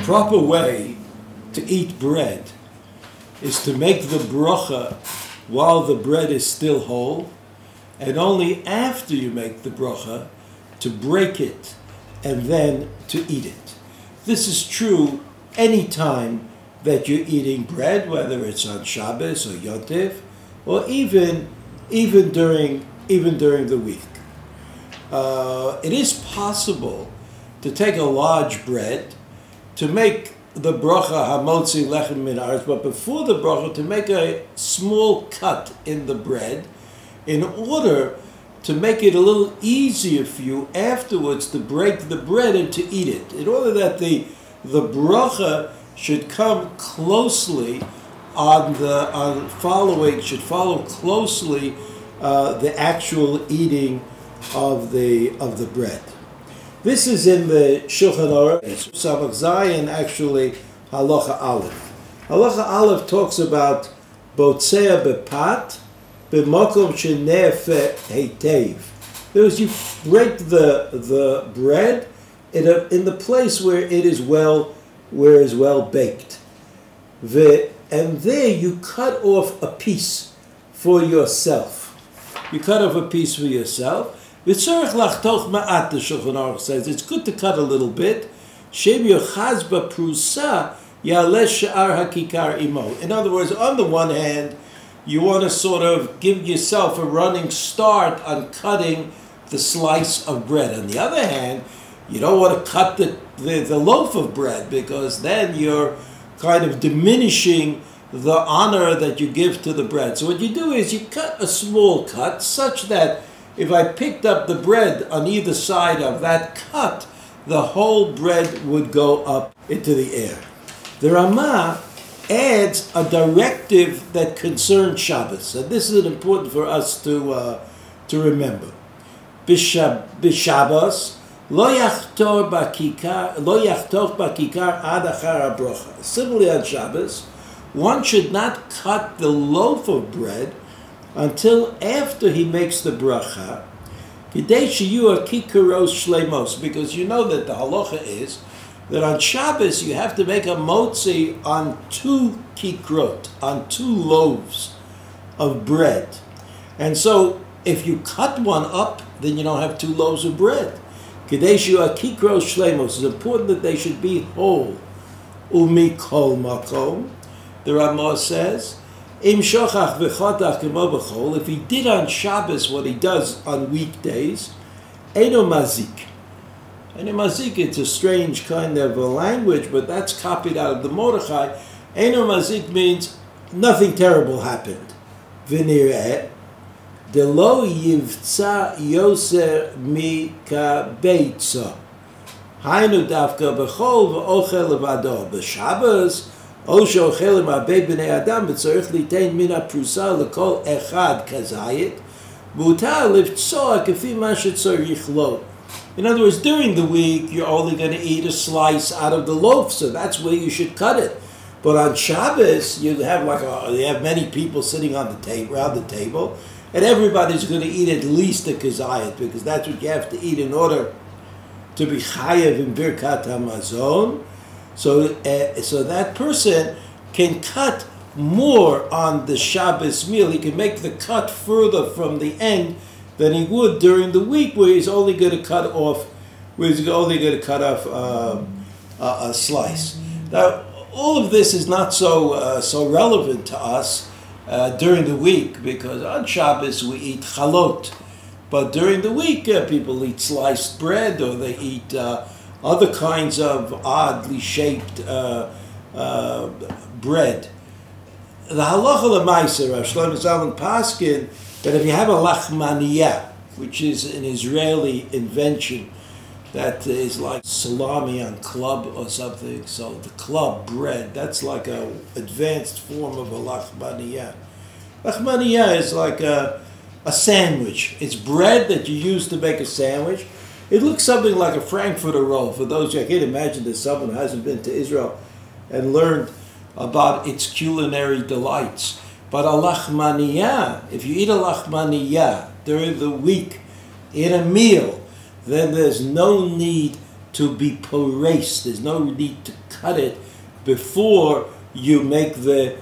proper way to eat bread is to make the bracha while the bread is still whole, and only after you make the bracha to break it and then to eat it. This is true any time that you're eating bread, whether it's on Shabbos or Yom Tov, or even during the week. It is possible to take a large bread to make the bracha hamotzi lechem min haaretz, but before the bracha to make a small cut in the bread in order to make it a little easier for you afterwards to break the bread and to eat it, in order that the bracha should come closely should follow closely the actual eating of the bread. This is in the Shulchan Aruch, Samach Zayin, actually Halacha Aleph. Halacha Aleph talks about botzea bepat, b'makom shenefe heitev. That is, you break the bread in the place where it is well baked, and there you cut off a piece for yourself. You cut off a piece for yourself. V'tzorech lachtoch ma'at, the Shulchan Aruch says, it's good to cut a little bit. Shem yochaz b'prusa ya'aleh she'ar hakikar imo. In other words, on the one hand, you want to sort of give yourself a running start on cutting the slice of bread. On the other hand, you don't want to cut the loaf of bread, because then you're kind of diminishing the honor that you give to the bread. So what you do is you cut a small cut such that if I picked up the bread on either side of that cut, the whole bread would go up into the air. The Ramah adds a directive that concerns Shabbos, and this is important for us to remember. B'Shabbos lo yachtor bakikar ad achar habrocha. Similarly on Shabbos, one should not cut the loaf of bread until after he makes the bracha, because you know that the halacha is that on Shabbos you have to make a motzi on 2 kikrot, on 2 loaves of bread. And so if you cut one up, then you don't have 2 loaves of bread. It's important that they should be whole. Umi kol makom, the Ramah says, if he did on Shabbos what he does on weekdays, Eino mazik. Eino mazik, it's a strange kind of a language, but that's copied out of the Mordechai. Eino mazik means nothing terrible happened. V'nireh, delo yivtza yoser mika beitza. Hainu davka b'chol v'ochel levado. B'Shabbos, Osho chelim abei b'nei adam b'tzorich litein mina prusa l'kol echad kazayit mutar livtzoa kefi ma shetzorich lo. In other words, during the week you're only going to eat a slice out of the loaf, so that's where you should cut it. But on Shabbos you have many people sitting on the table, around the table, and everybody's going to eat at least a kazayit, because that's what you have to eat in order to be chayev in birkat hamazon. So that person can cut more on the Shabbos meal. He can make the cut further from the end than he would during the week, where he's only going to cut off a slice. Now, all of this is not so relevant to us during the week, because on Shabbos we eat chalot, but during the week people eat sliced bread, or they eat other kinds of oddly shaped bread. The halacha l'maaseh, Rav Shlomo Zalman paskin, that if you have a lachmaniyah, which is an Israeli invention that is like salami on club or something, so the club bread, that's like an advanced form of a lachmaniyah. Lachmaniyah is like a sandwich. It's bread that you use to make a sandwich. It looks something like a Frankfurter roll. For those who, I can't imagine that someone who hasn't been to Israel and learned about its culinary delights. But a lachmaniyah, if you eat a lachmaniyah during the week in a meal, then there's no need to be poreis. There's no need to cut it before you make the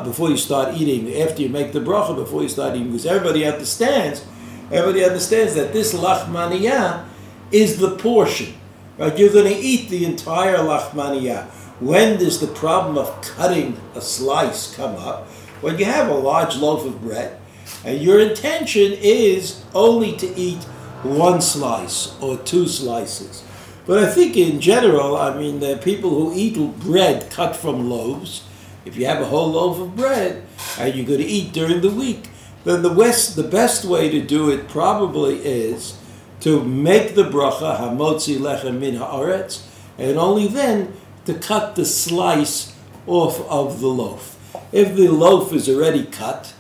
before you start eating. After you make the bracha, before you start eating, because everybody understands that this lachmaniyah is the portion. Right? You're going to eat the entire lachmaniyah. When does the problem of cutting a slice come up? When you have a large loaf of bread, and your intention is only to eat one slice or two slices. But I think in general, I mean, the people who eat bread cut from loaves, if you have a whole loaf of bread and you're going to eat during the week, then the best way to do it probably is to make the bracha, hamotzi lechem min haaretz, and only then to cut the slice off of the loaf. If the loaf is already cut,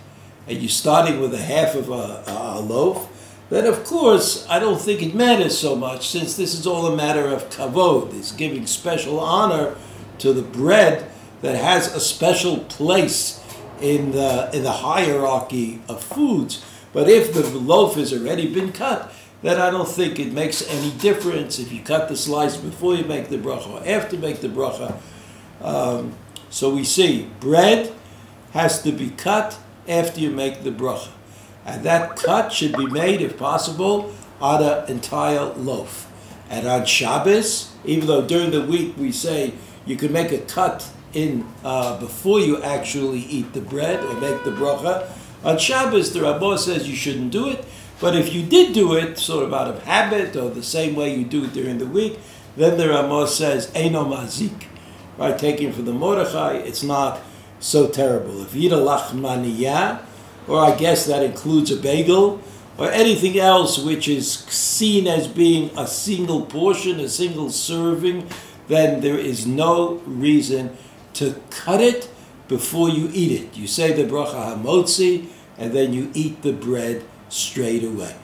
and you're starting with a half of a loaf, then of course I don't think it matters so much, since this is all a matter of kavod. It's giving special honor to the bread that has a special place in the hierarchy of foods. But if the loaf has already been cut, then I don't think it makes any difference if you cut the slice before you make the bracha or after you make the bracha. So we see bread has to be cut after you make the bracha. And that cut should be made, if possible, on an entire loaf. And on Shabbos, even though during the week we say you can make a cut in before you actually eat the bread or make the bracha, on Shabbos the Rabbah says you shouldn't do it. But if you did do it sort of out of habit or the same way you do it during the week, then the Ramah says, Eino mazik. Right, taking from the Mordechai, it's not so terrible. If you eat a lachmaniyah, or I guess that includes a bagel, or anything else which is seen as being a single portion, a single serving, then there is no reason to cut it before you eat it. You say the bracha hamotzi, and then you eat the bread straight away.